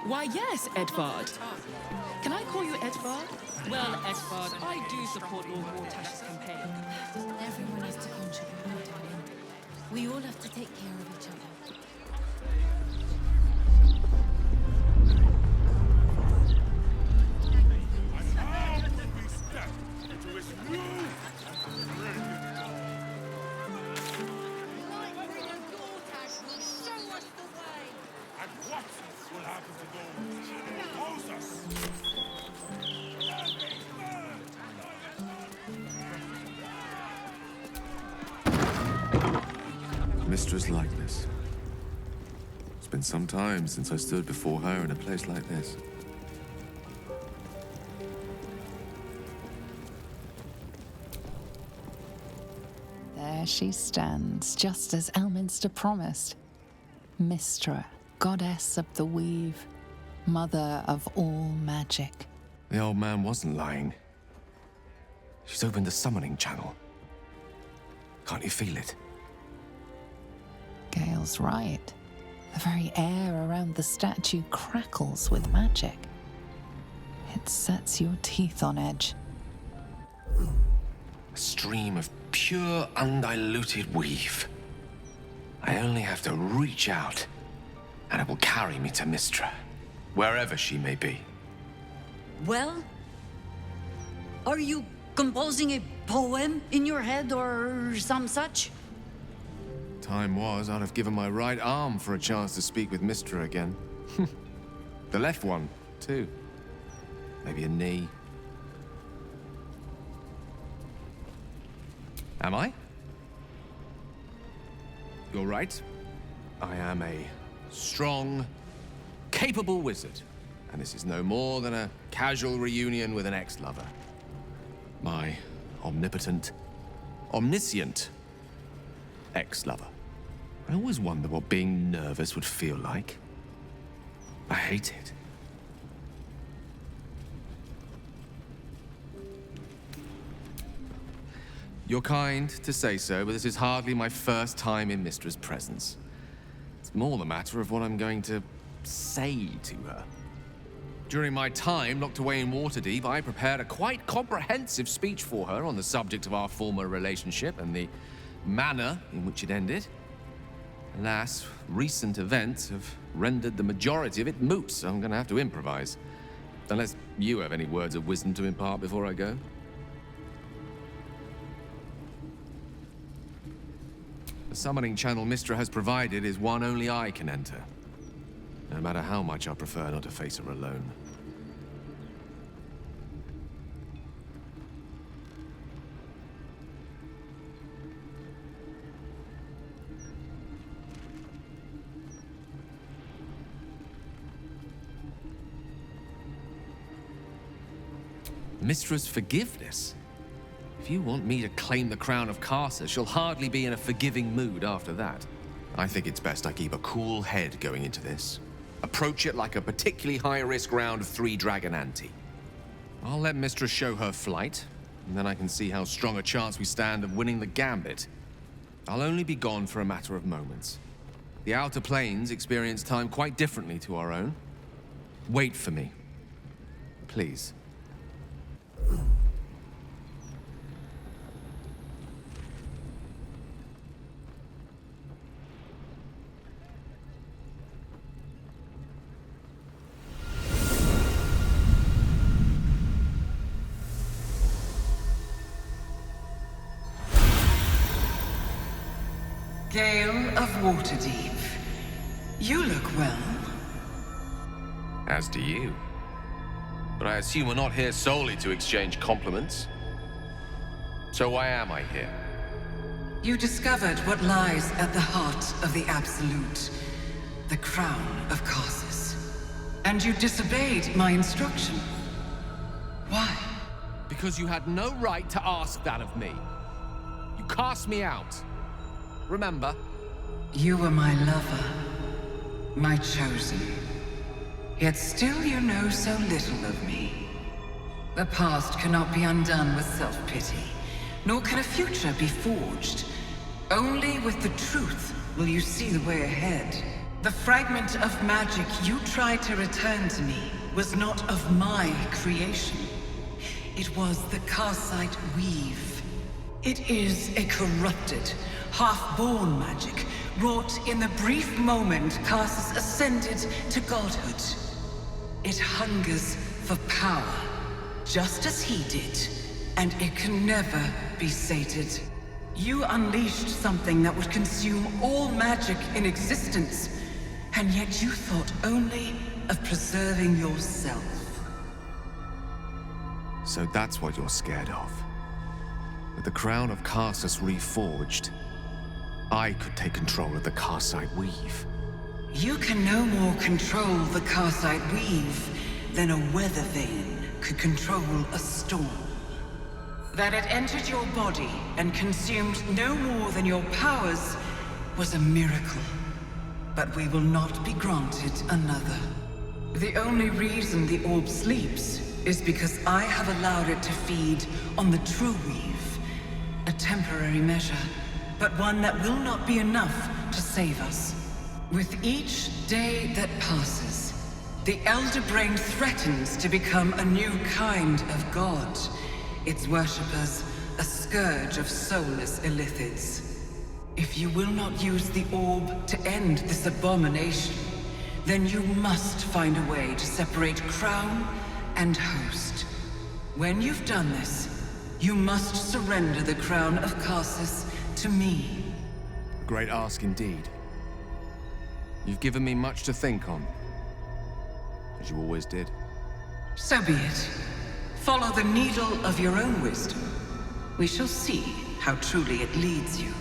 Why, yes, Edvard. Can I call you Edvard? Well, Edvard, I do support Lord Wartash's campaign. Everyone has to contribute, darling. We all have to take care of each other. Mistress likeness. It's been some time since I stood before her in a place like this. There she stands, just as Elminster promised. Mystra, goddess of the weave, mother of all magic. The old man wasn't lying. She's opened the summoning channel. Can't you feel it? Gale's right. The very air around the statue crackles with magic. It sets your teeth on edge. A stream of pure, undiluted weave. I only have to reach out, and it will carry me to Mystra, wherever she may be. Well? Are you composing a poem in your head or some such? Time was, I'd have given my right arm for a chance to speak with Mystra again. The left one, too. Maybe a knee. Am I? You're right. I am a strong, capable wizard. And this is no more than a casual reunion with an ex-lover. My omnipotent, omniscient ex-lover. I always wonder what being nervous would feel like. I hate it. You're kind to say so, but this is hardly my first time in Mystra's presence. It's more the matter of what I'm going to say to her. During my time locked away in Waterdeep, I prepared a quite comprehensive speech for her on the subject of our former relationship and the manner in which it ended. Alas, recent events have rendered the majority of it moot, so I'm going to have to improvise. Unless you have any words of wisdom to impart before I go. The summoning channel Mystra has provided is one only I can enter. No matter how much I prefer not to face her alone. Mystra's forgiveness? If you want me to claim the crown of Carcer, she'll hardly be in a forgiving mood after that. I think it's best I keep a cool head going into this. Approach it like a particularly high-risk round of 3 dragon ante. I'll let Mystra show her flight, and then I can see how strong a chance we stand of winning the gambit. I'll only be gone for a matter of moments. The Outer Planes experience time quite differently to our own. Wait for me. Please. Gale of Waterdeep, you look well. As do you. But I assume we're not here solely to exchange compliments. So why am I here? You discovered what lies at the heart of the Absolute, the crown of Karsus. And you disobeyed my instruction. Why? Because you had no right to ask that of me. You cast me out. Remember? You were my lover, my chosen. Yet still you know so little of me. The past cannot be undone with self-pity, nor can a future be forged. Only with the truth will you see the way ahead. The fragment of magic you tried to return to me was not of my creation. It was the Karsite Weave. It is a corrupted, half-born magic, wrought in the brief moment Karsus ascended to godhood. It hungers for power, just as he did, and it can never be sated. You unleashed something that would consume all magic in existence, and yet you thought only of preserving yourself. So that's what you're scared of. With the crown of Karsus reforged, I could take control of the Karsite Weave. You can no more control the Karsite Weave than a weather vane could control a storm. That it entered your body and consumed no more than your powers was a miracle. But we will not be granted another. The only reason the orb sleeps is because I have allowed it to feed on the true weave. A temporary measure, but one that will not be enough to save us. With each day that passes, the Elder Brain threatens to become a new kind of god. Its worshippers, a scourge of soulless illithids. If you will not use the orb to end this abomination, then you must find a way to separate crown and host. When you've done this, you must surrender the crown of Karsus to me. A great ask indeed. You've given me much to think on, as you always did. So be it. Follow the needle of your own wisdom. We shall see how truly it leads you.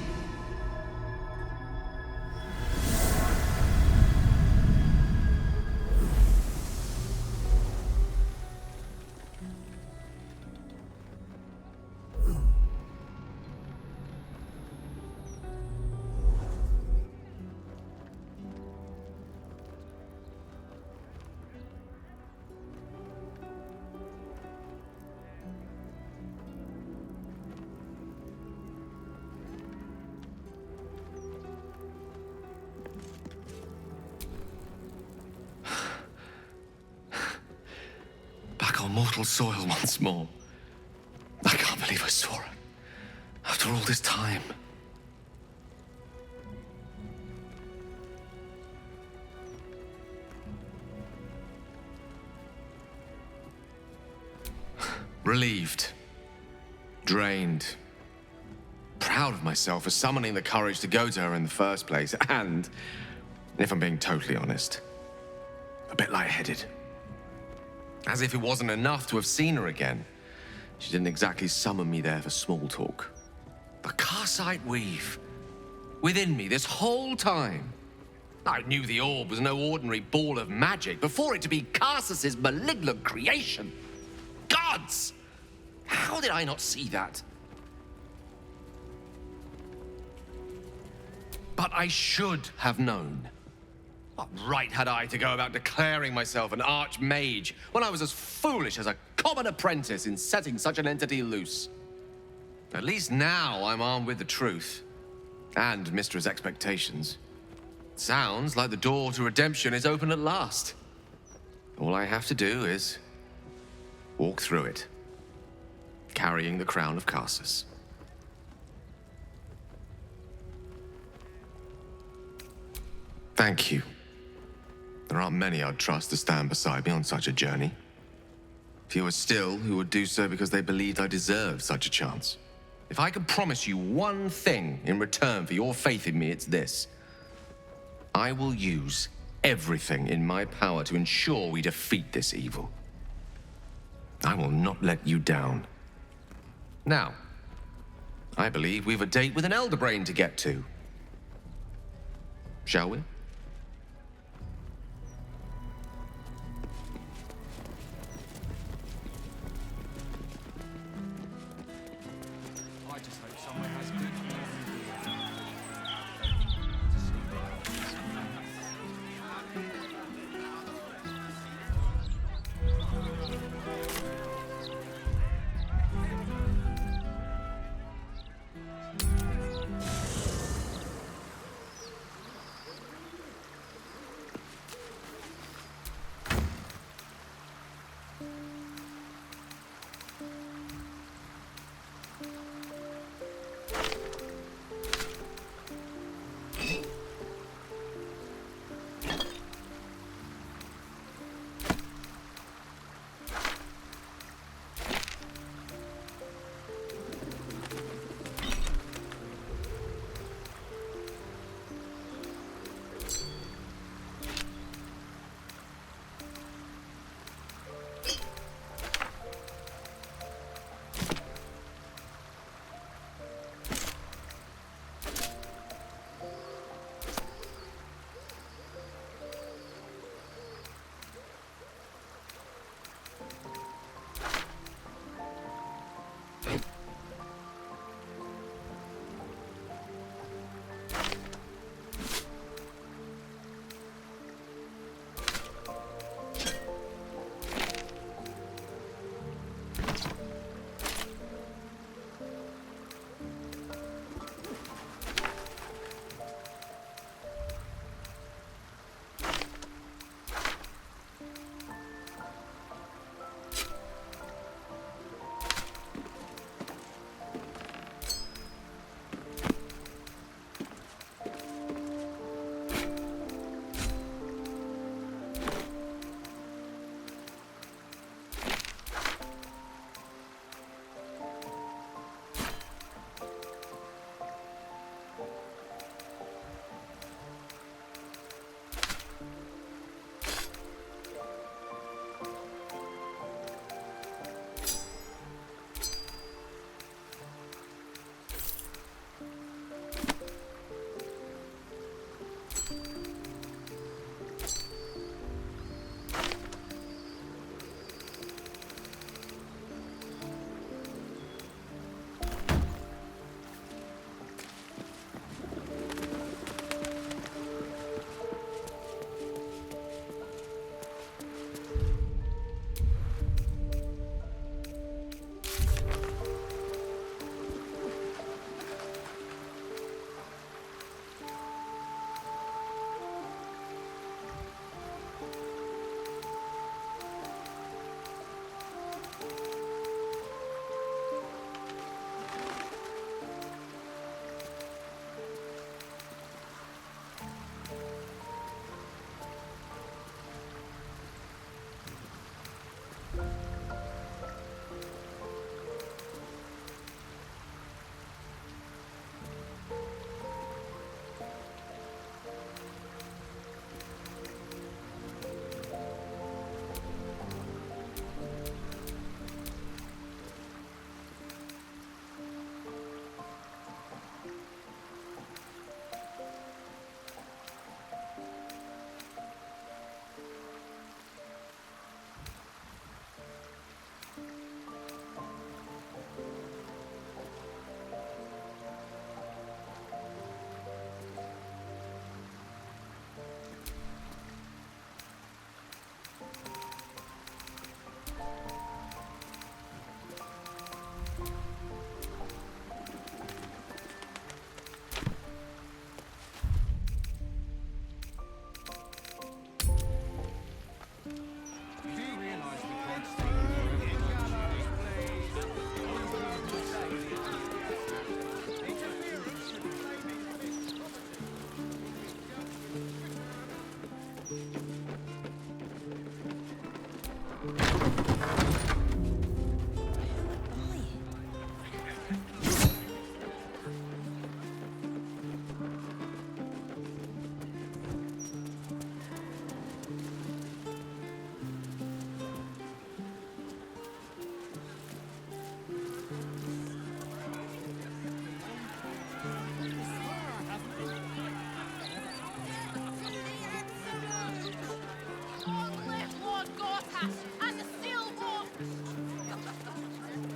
Back on mortal soil once more. I can't believe I saw it. After all this time. Relieved. Drained. Proud of myself for summoning the courage to go to her in the first place, and, if I'm being totally honest, a bit lightheaded. As if it wasn't enough to have seen her again. She didn't exactly summon me there for small talk. The Karsite Weave. Within me this whole time. I knew the orb was no ordinary ball of magic before it to be Karsus's malignant creation. Gods! How did I not see that? But I should have known. What right had I to go about declaring myself an archmage when I was as foolish as a common apprentice in setting such an entity loose? At least now I'm armed with the truth. And Mistra's expectations. Sounds like the door to redemption is open at last. All I have to do is walk through it, carrying the crown of Karsus. Thank you. There aren't many I'd trust to stand beside me on such a journey. Fewer still who would do so because they believed I deserved such a chance. If I could promise you one thing in return for your faith in me, it's this. I will use everything in my power to ensure we defeat this evil. I will not let you down. Now, I believe we've a date with an Elder Brain to get to. Shall we? I just hope someone has good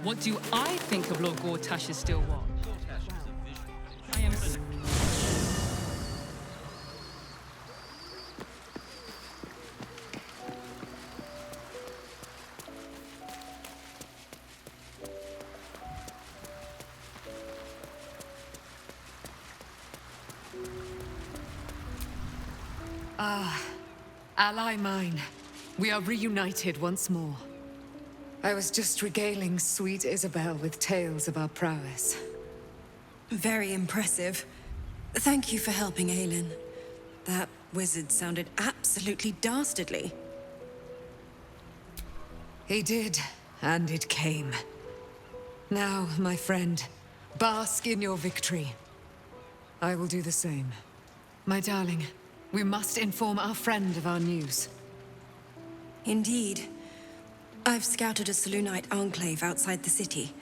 What do I think of Lord Gortash's still watch? I am. Ally mine, we are reunited once more. I was just regaling sweet Isabel with tales of our prowess. Very impressive. Thank you for helping Aelin. That wizard sounded absolutely dastardly. He did, and it came. Now, my friend, bask in your victory. I will do the same. My darling, we must inform our friend of our news. Indeed. I've scouted a Selûnite enclave outside the city.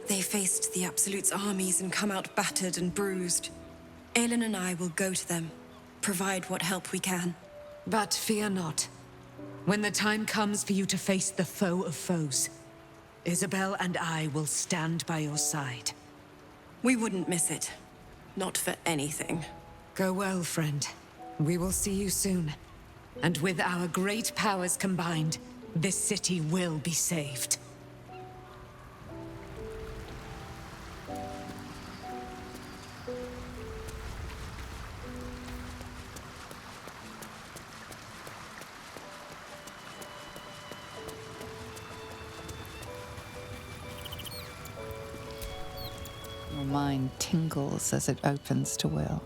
They faced the Absolute's armies and come out battered and bruised. Aelin and I will go to them, provide what help we can. But fear not. When the time comes for you to face the foe of foes, Isabel and I will stand by your side. We wouldn't miss it. Not for anything. Go well, friend. We will see you soon. And with our great powers combined, this city will be saved. Your mind tingles as it opens to Will.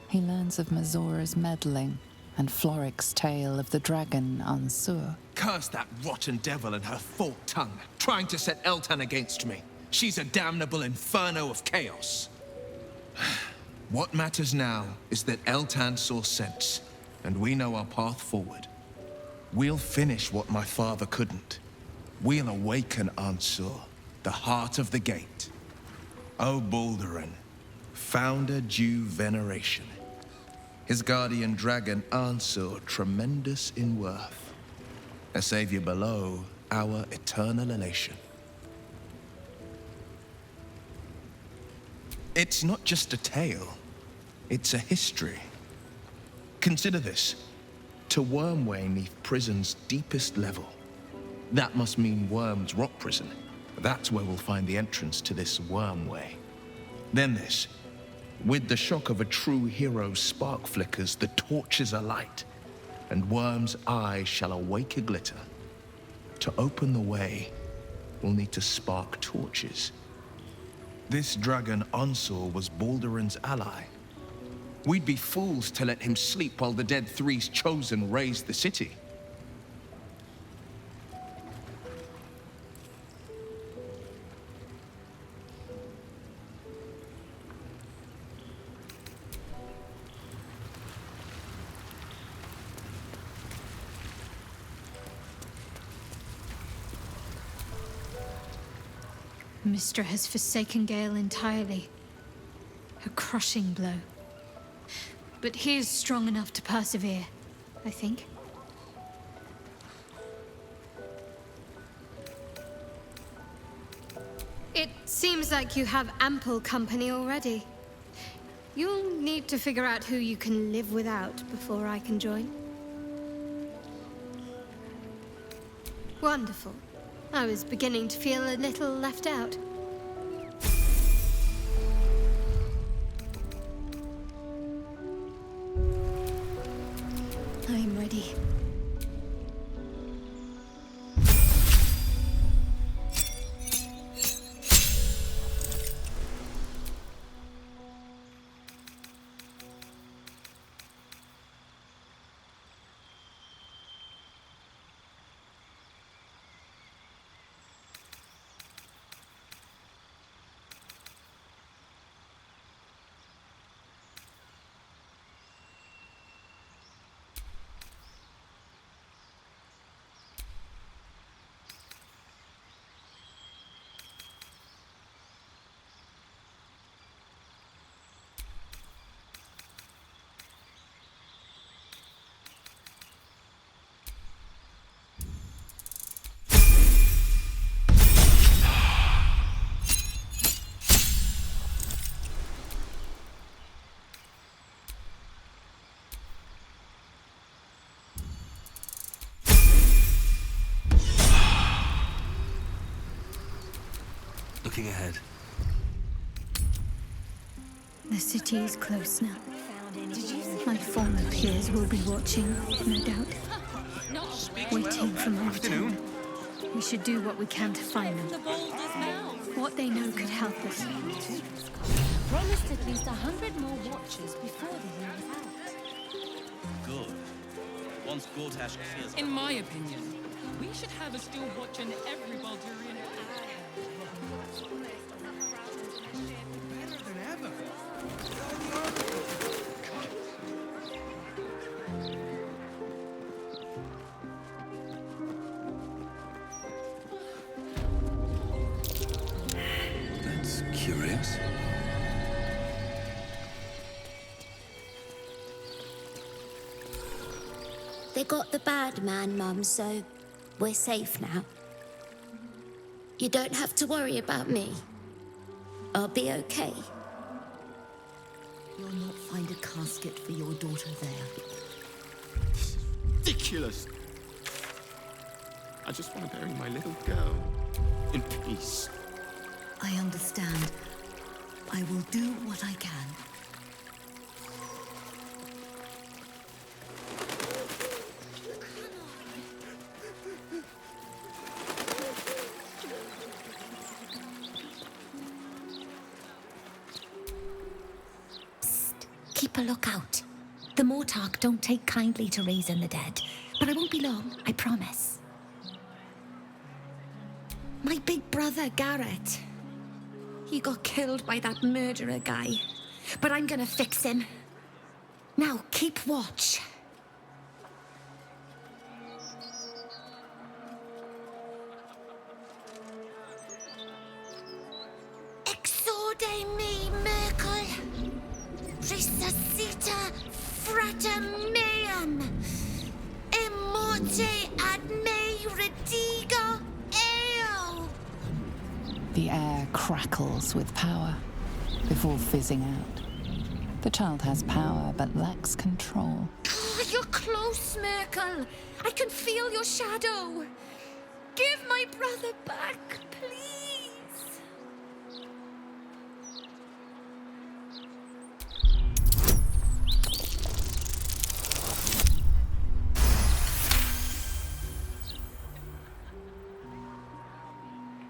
He learns of Mazora's meddling and Floric's tale of the dragon Ansur. Curse that rotten devil and her forked tongue, trying to set Eltan against me. She's a damnable inferno of chaos. What matters now is that Eltan saw sense, and we know our path forward. We'll finish what my father couldn't. We'll awaken Ansur, the heart of the gate. O Baldurin, founder due veneration. His guardian dragon Ansur, tremendous in worth. A savior below, our eternal elation. It's not just a tale, it's a history. Consider this. To Wormway 'neath prison's deepest level. That must mean Worm's rock prison. That's where we'll find the entrance to this Wormway. Then this. With the shock of a true hero's spark flickers, the torches are light, and Worm's eye shall awake a glitter. To open the way, we'll need to spark torches. This dragon Ansur was Baldurin's ally. We'd be fools to let him sleep while the Dead Three's chosen raised the city. Mystra has forsaken Gale entirely. A crushing blow. But he is strong enough to persevere, I think. It seems like you have ample company already. You'll need to figure out who you can live without before I can join. Wonderful. I was beginning to feel a little left out. I'm ready. looking ahead. The city is close now. My former peers will be watching, no doubt. Waiting for my return. We should do what we can to find them. What they know could help us. Promised at least 100 more watchers before the year is out. Good. Once Gortash clears... In my opinion, we should have a steel watch in every Baldurian. Better than ever. That's curious. They got the bad man, Mum, so we're safe now. You don't have to worry about me. I'll be okay. You'll not find a casket for your daughter there. Ridiculous! I just want to bury my little girl in peace. I understand. I will do what I can. Keep a lookout. The Mortark don't take kindly to raising the dead, but I won't be long, I promise. My big brother, Garrett. He got killed by that murderer guy, but I'm gonna fix him. Now, keep watch. Exorde me, Merkel. Resuscita frater meum. Immorte ad me redigo eo. The air crackles with power before fizzing out. The child has power but lacks control. Oh, you're close, Merkel. I can feel your shadow. Give my brother back, please.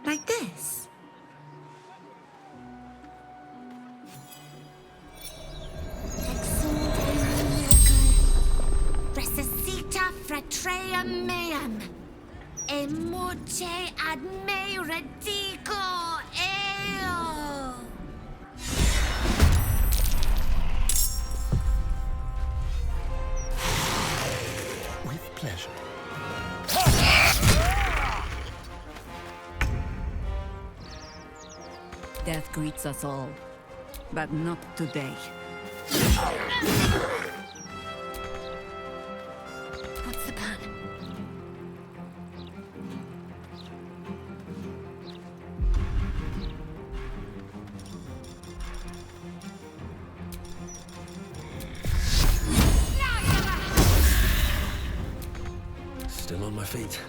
Like this. Resuscita fratrea meam. Immorte ad me redigo eo. With pleasure. Death greets us all, but not today. What's the plan? Still on my feet.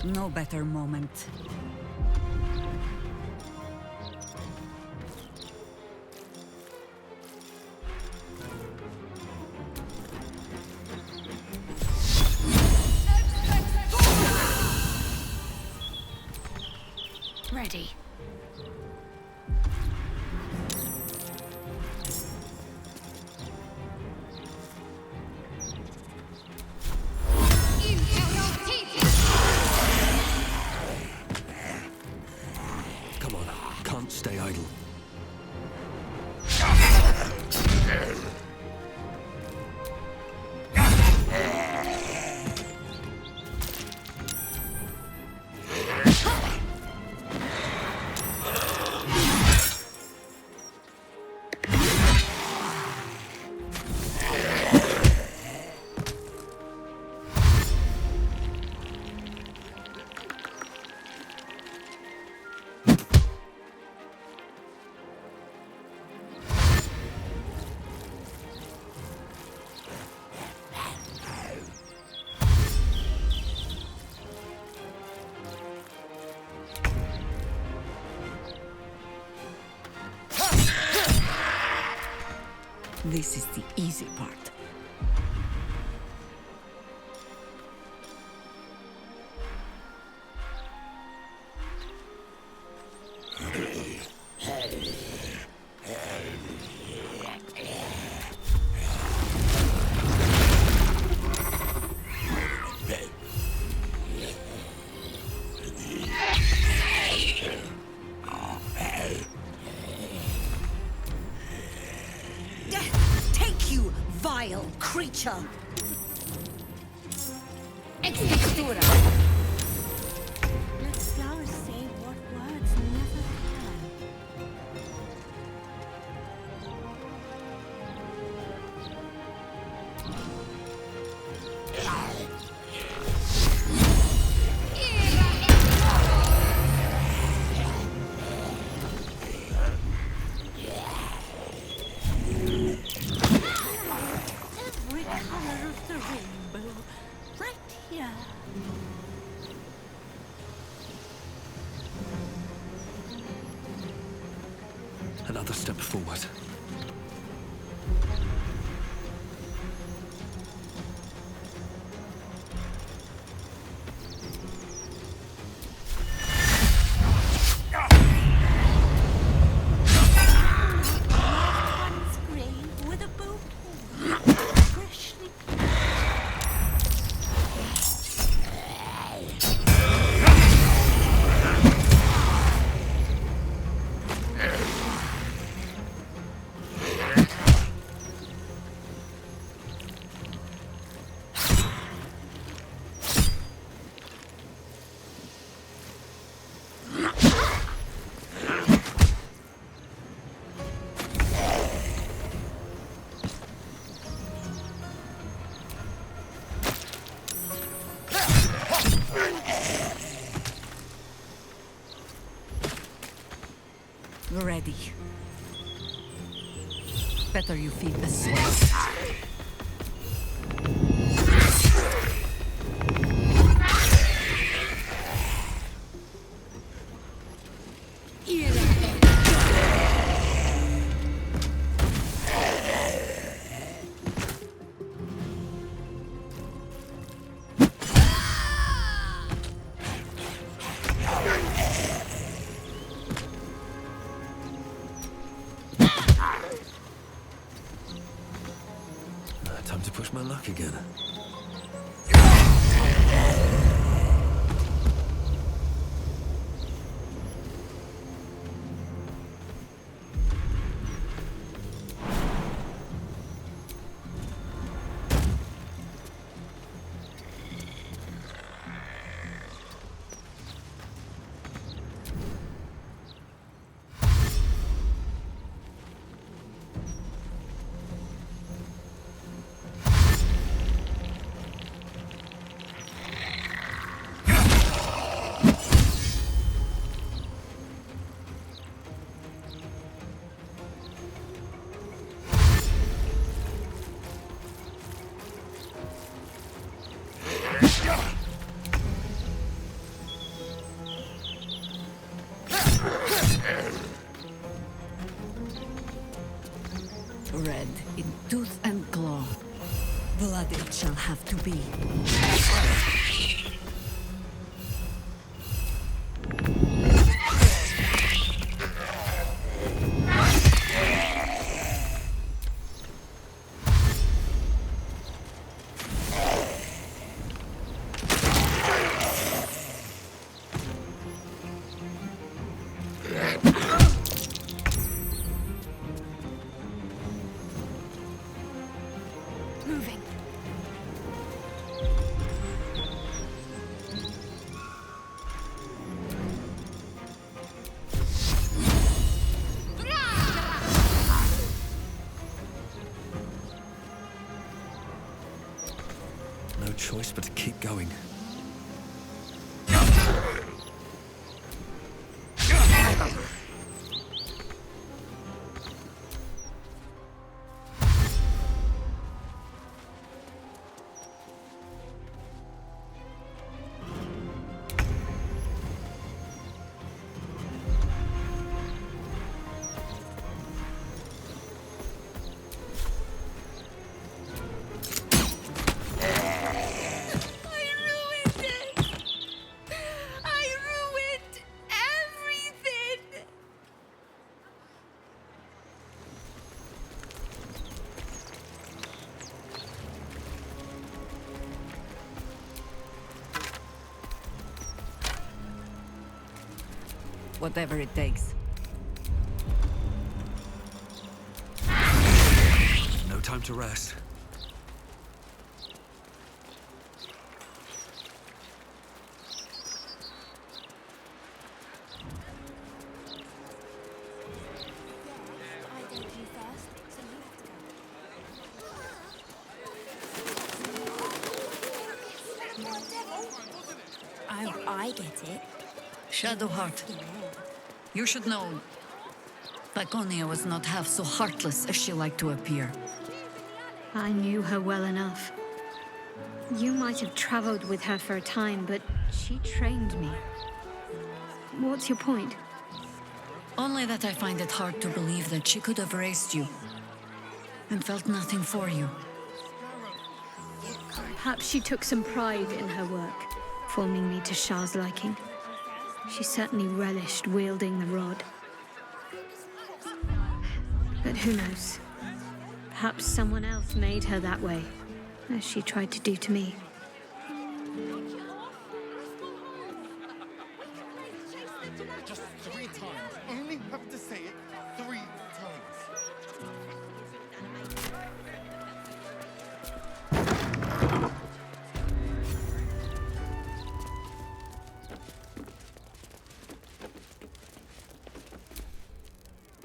No better moment. Ready. Come on, can't stay idle. This is the easy part. Vile creature! Extextura! Let flowers say what words never every color of the rainbow, right here. Another step forward. One's grave with a bow pull, freshly. Ready. Better you feed the swine. Time to push my luck again. Red in tooth and claw. Blood it shall have to be. Moving. No choice but to keep going. whatever it takes. No time to rest. I get it. Shadowheart, you should know Laconia was not half so heartless as she liked to appear. I knew her well enough. You might have traveled with her for a time, but she trained me. What's your point? Only that I find it hard to believe that she could have raised you and felt nothing for you. Perhaps she took some pride in her work, forming me to Shah's liking. She certainly relished wielding the rod. But who knows? Perhaps someone else made her that way, as she tried to do to me. Just 3 times. Only have to say it 3 times.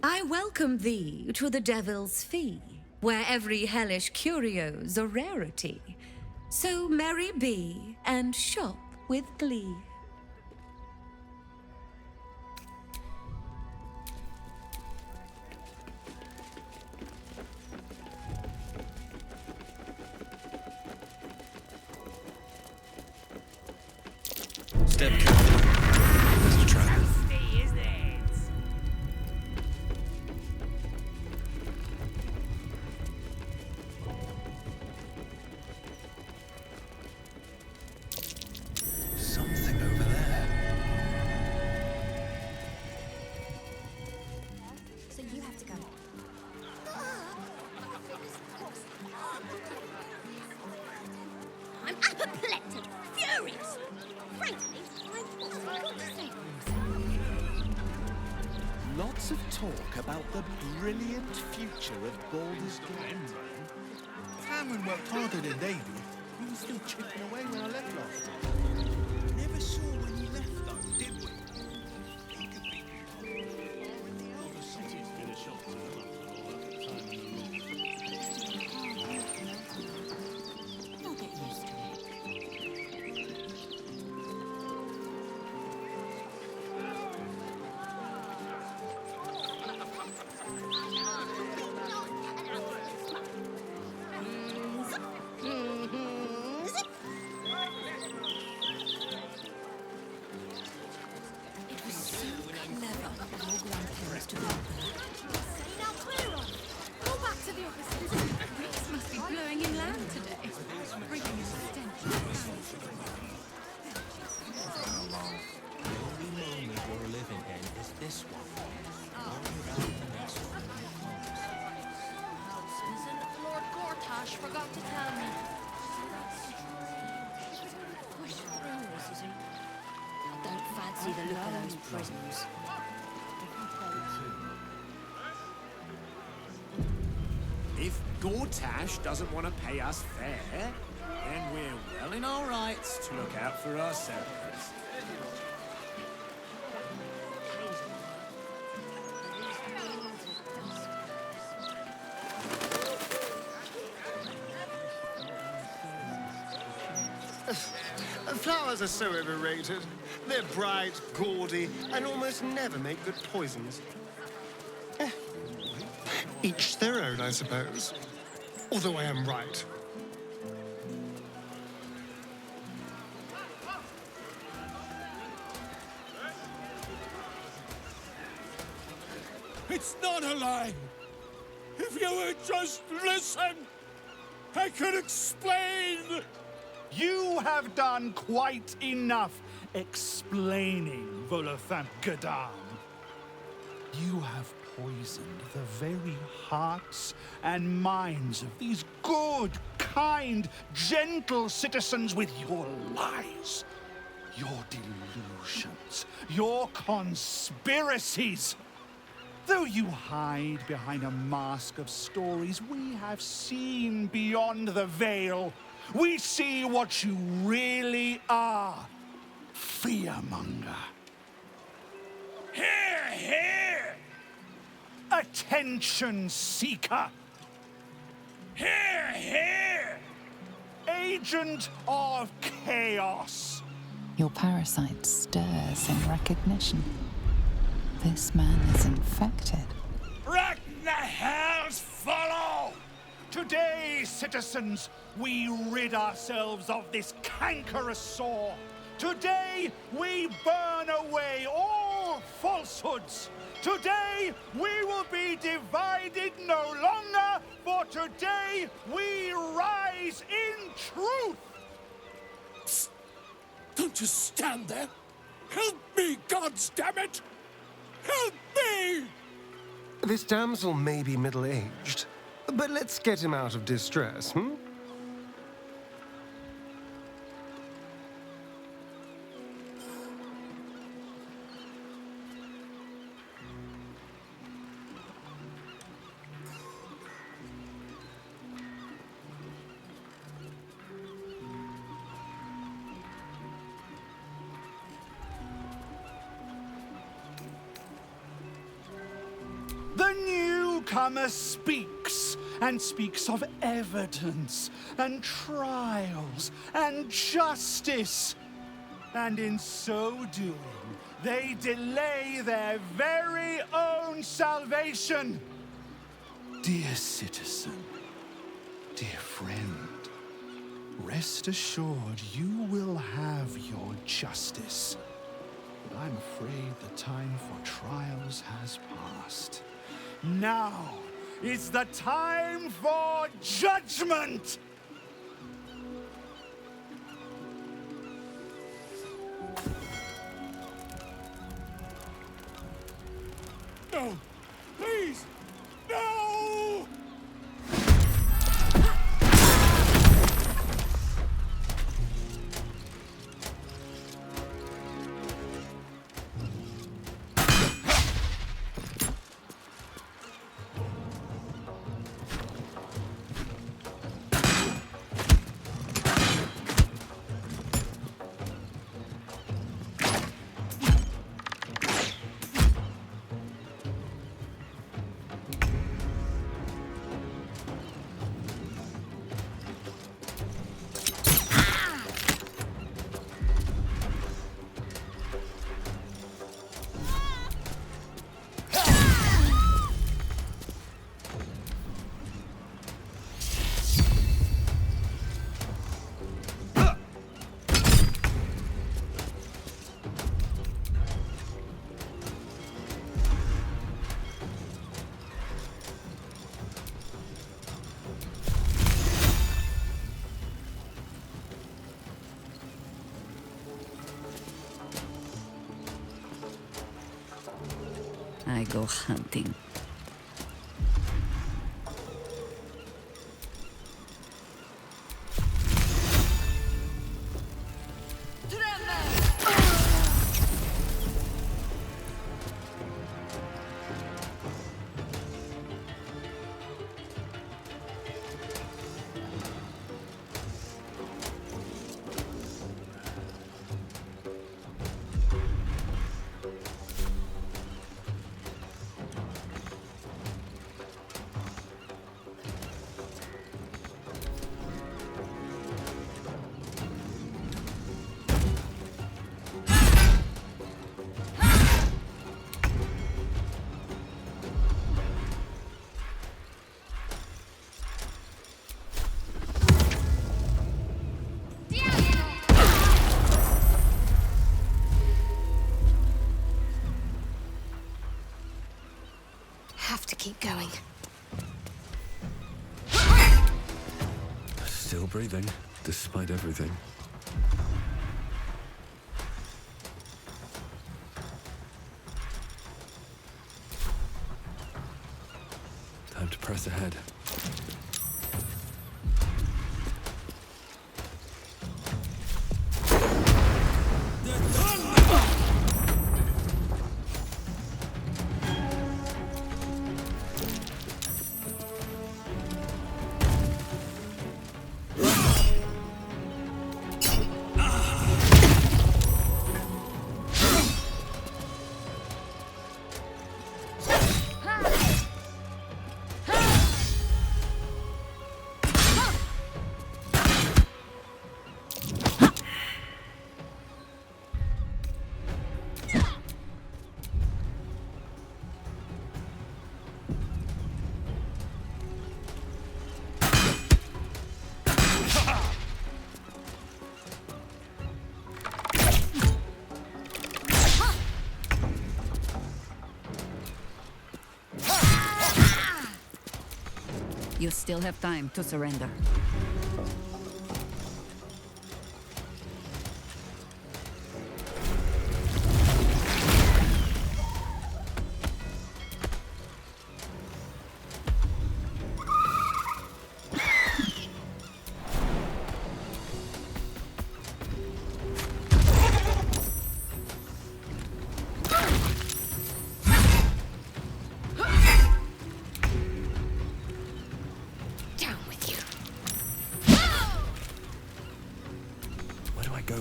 I welcome thee to the Devil's Fee, where every hellish curio's a rarity. So merry be and shop with glee. Step carefully. There's a trap. Something over there. So you have to go. I'm apoplectic, furious. Frankly, Lots of talk about the brilliant future of Baldur's Gate. Cameron worked harder than David. He was still chipping away when I left last time. Never saw when you left, though, did we? You'll get used to it. It was so clever of your grandparents to build that. Now clear off. Go back to the offices. Breeze must be blowing inland today, bringing a stench. The only moment you're living in is this one. Worry about the next one. Susan, Lord Gortash forgot to tell me. Push through, Susan. I don't fancy the look of those prisoners. If Gortash doesn't want to pay us fair, then we're well in our rights to look out for ourselves. Flowers are so overrated. They're bright, gaudy, and almost never make good poisons. Each their own, I suppose. Although I am right. It's not a lie. If you would just listen, I could explain. You have done quite enough explaining, Volothamp Gadam. You have poisoned the very hearts and minds of these good, kind, gentle citizens with your lies. your delusions, your conspiracies. Though you hide behind a mask of stories, we have seen beyond the veil. We see what you really are. Fearmonger. Here, here! Attention seeker. Here, here! Agent of chaos. Your parasite stirs in recognition. This man is infected. Right in the hells follow! Today, citizens, we rid ourselves of this cankerous sore. Today, we burn away all falsehoods. Today, we will be divided no longer, for today, we rise in truth. Psst. Don't just stand there. Help me, goddammit! Help me! This damsel may be middle-aged, but let's get him out of distress, hmm? The newcomer speaks, and speaks of evidence, and trials, and justice. And in so doing, they delay their very own salvation. Dear citizen, dear friend, rest assured you will have your justice. But I'm afraid the time for trials has passed. Now is the time for judgment! No! Please! No! I go hunting. Have to keep going. Still breathing, despite everything. Time to press ahead. The You still have time to surrender.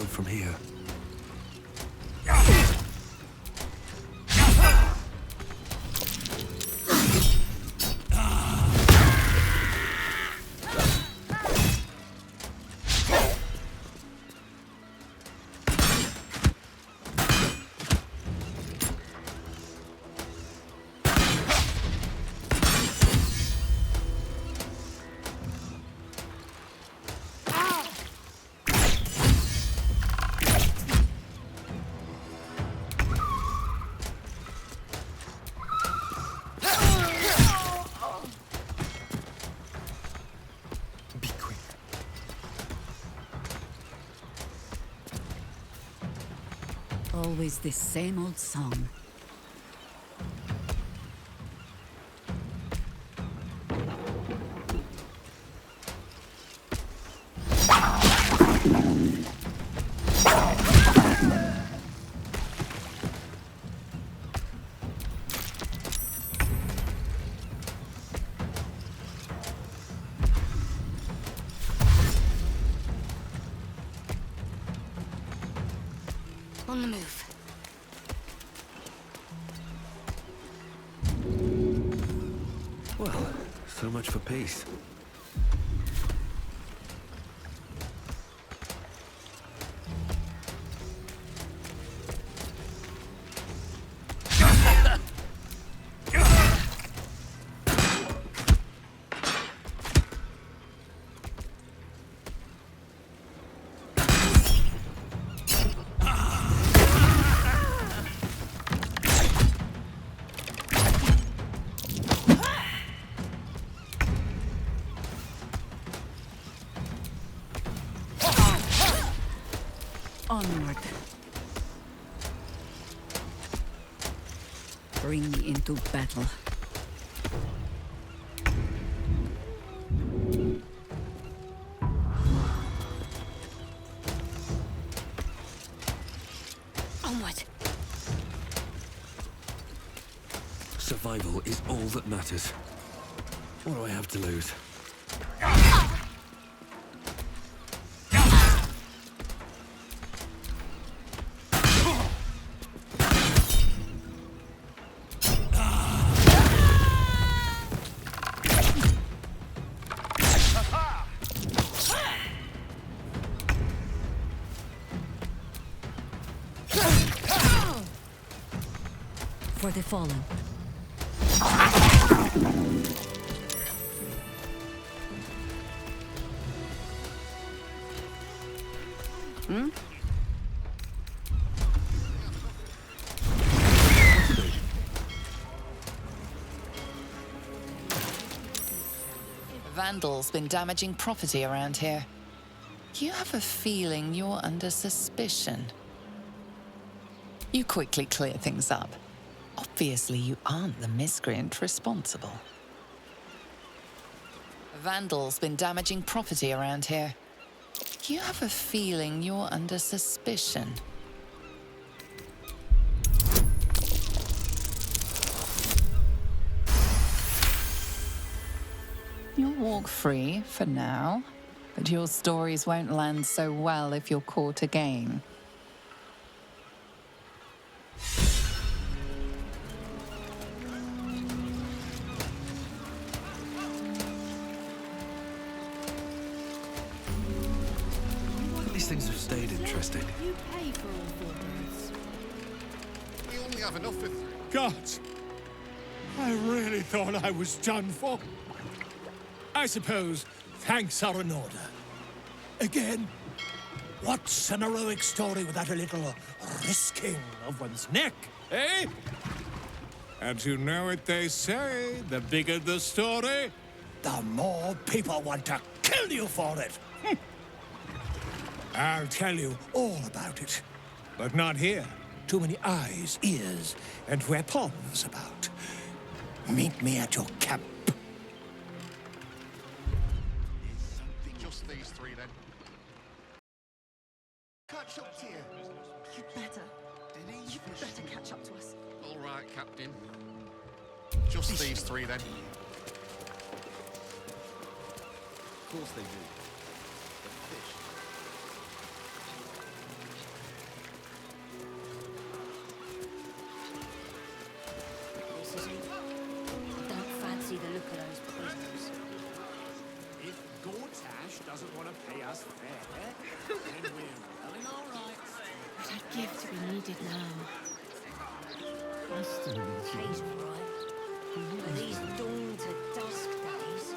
From here. Always this same old song. On the move. Well, so much for peace. Onward. Bring me into battle. Onward. Survival is all that matters. What do I have to lose? For the fallen. Hmm? Vandals been damaging property around here. You have a feeling you're under suspicion. You quickly clear things up. Obviously, you aren't the miscreant responsible. Vandals been damaging property around here. You have a feeling you're under suspicion. You'll walk free for now, but your stories won't land so well if you're caught again. These things have stayed interesting. You pay for all 4 birds. We only have enough for 3. Gods! I really thought I was done for. I suppose thanks are in order. Again, what's an heroic story without a little risking of one's neck, eh? And you know what they say, the bigger the story, the more people want to kill you for it. I'll tell you all about it. But not here. Too many eyes, ears, and weapons about. Meet me at your camp. Just these three, then. Catch up to you. You better. You better catch up to us. All right, Captain. Just these three, then. Of course they do. The fish. This is it. I don't fancy the look of those prisoners. If Gortash doesn't want to pay us fair, then we're well in our rights. But I'd give to be needed now. Pay's all right. But these dawn to dusk days.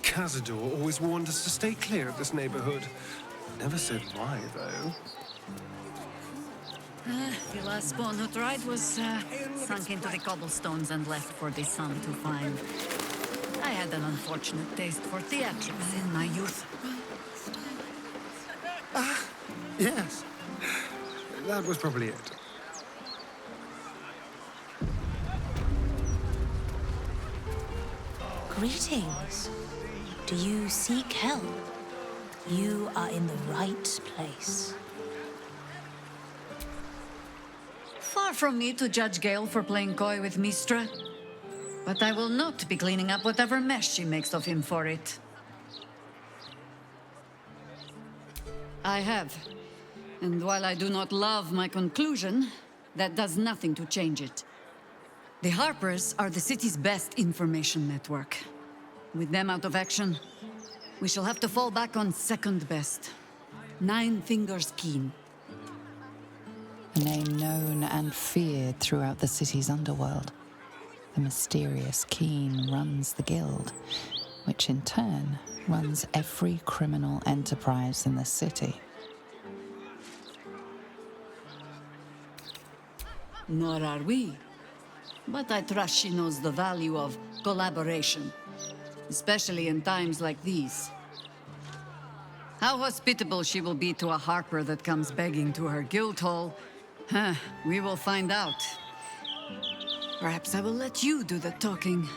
Cazador always warned us to stay clear of this neighborhood. Never said why, though. The last spawn who tried was sunk into the cobblestones and left for the sun to find. I had an unfortunate taste for theatrics in my youth. Yes. That was probably it. Greetings. Do you seek help? You are in the right place. Far from me to judge Gale for playing coy with Mistra, but I will not be cleaning up whatever mess she makes of him for it. I have. And while I do not love my conclusion, that does nothing to change it. The Harpers are the city's best information network. With them out of action, we shall have to fall back on second best. Nine Fingers Keen. A name known and feared throughout the city's underworld. The mysterious Keen runs the guild, which in turn runs every criminal enterprise in the city. Nor are we. But I trust she knows the value of collaboration, especially in times like these. How hospitable she will be to a Harper that comes begging to her guild hall, we will find out. Perhaps I will let you do the talking.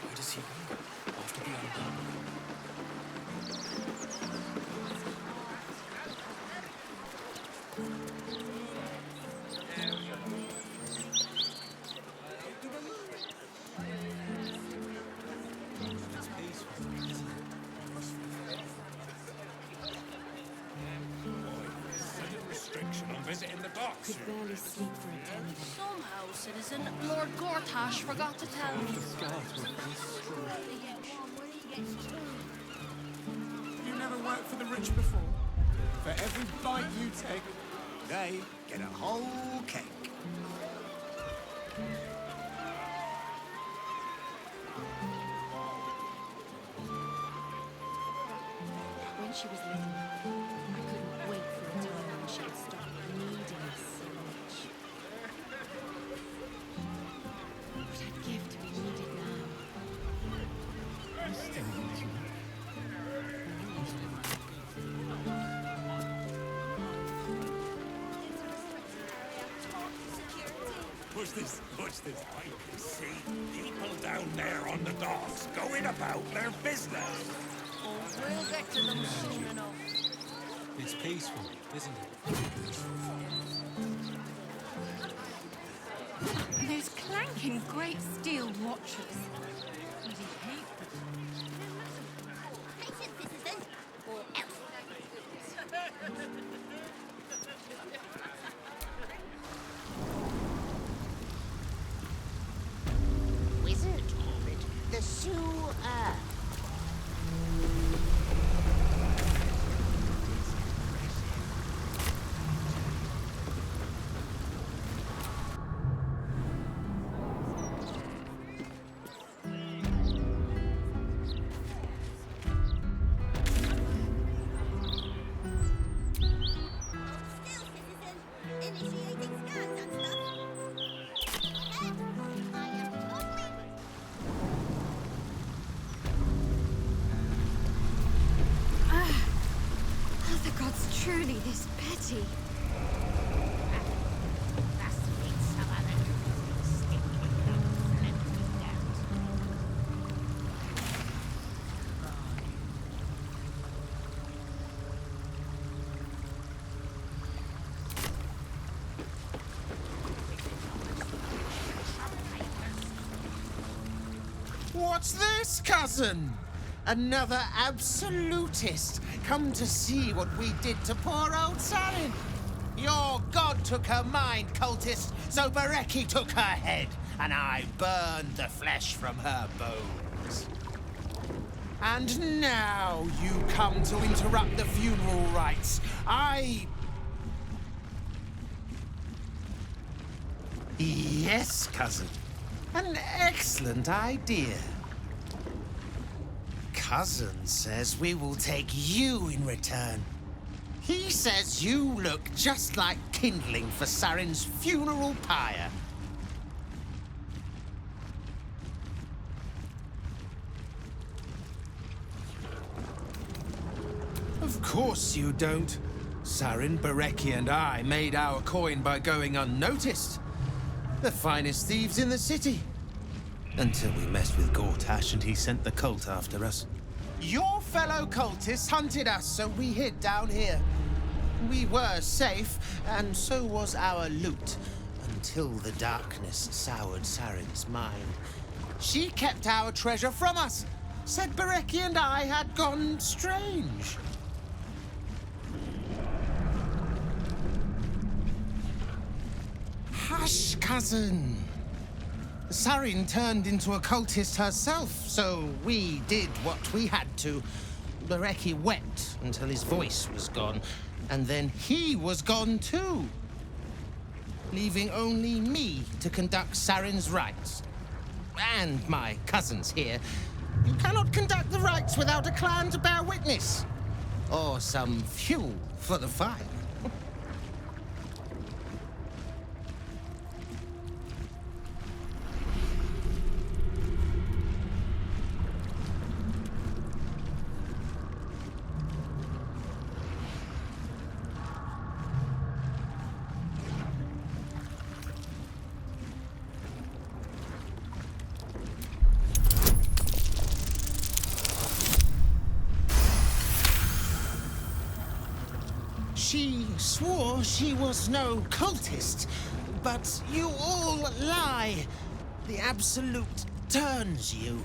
Where does he go? After the Undead? It's peaceful, isn't it? Restriction on visiting the docks. Could barely sleep for a 10 day. Somehow, citizen, Lord Gortash forgot to tell me. You never worked for the rich before? For every bite you take, they get a whole cake. When she was little, I couldn't wait for a time when she would stop needing us so much. But I'd give to be needed now. I still need you. Push this. I can see people down there on the docks going about their business. Oh, we'll get to them soon enough. It's peaceful, isn't it? Those clanking great steel watches. Bloody hate them. Wizard orbit, the sewer. Are the gods truly this petty? What's this, cousin? Another absolutist come to see what we did to poor old Sarin. Your god took her mind, cultist, so Bereki took her head, and I burned the flesh from her bones. And now you come to interrupt the funeral rites. Yes, cousin. An excellent idea. Cousin says we will take you in return. He says you look just like kindling for Sarin's funeral pyre. Of course you don't. Sarin, Bereki, and I made our coin by going unnoticed. The finest thieves in the city. Until we messed with Gortash and he sent the cult after us. Your fellow cultists hunted us, so we hid down here. We were safe, and so was our loot, until the darkness soured Sarin's mind. She kept our treasure from us, said Bereki and I had gone strange. Hush, cousin. Sarin turned into a cultist herself, so we did what we had to. Bereki wept until his voice was gone, and then he was gone too, leaving only me to conduct Sarin's rites. And my cousins here. You cannot conduct the rites without a clan to bear witness, or some fuel for the fire. She swore she was no cultist, but you all lie. The Absolute turns you.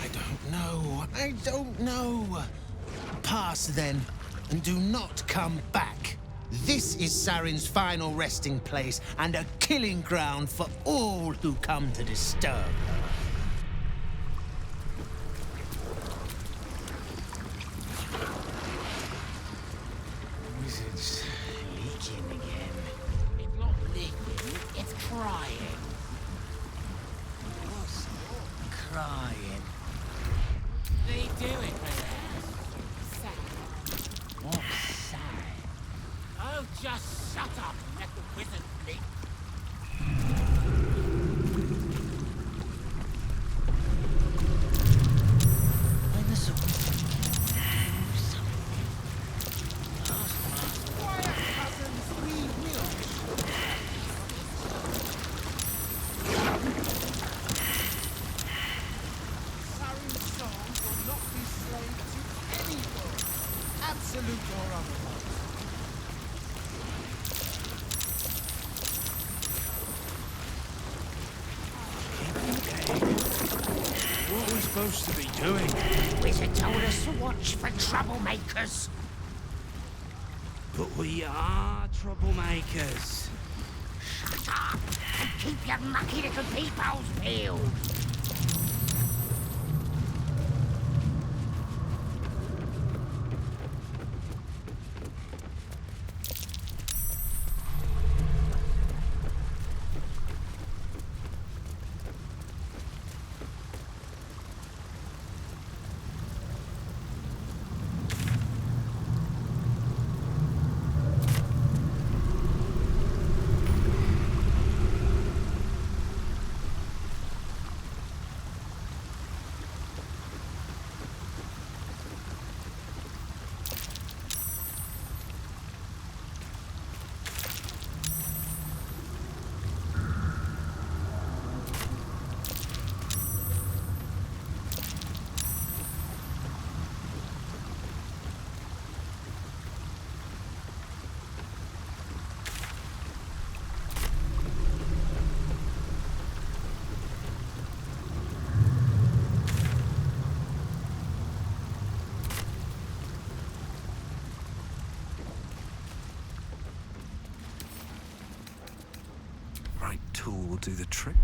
I don't know. Pass then, and do not come back. This is Sarin's final resting place, and a killing ground for all who come to disturb her. Wizard's leaking again. It's not leaking, it's crying. What's crying? They do it for that. Sad. What's sad? Oh, just shut up and let the wizard leak. When the sword absolute or otherwise. supposed to be doing? Wizard told us to watch for troublemakers. But we are troublemakers. Shut up and keep your mucky little peepholes peeled. Right tool will do the trick.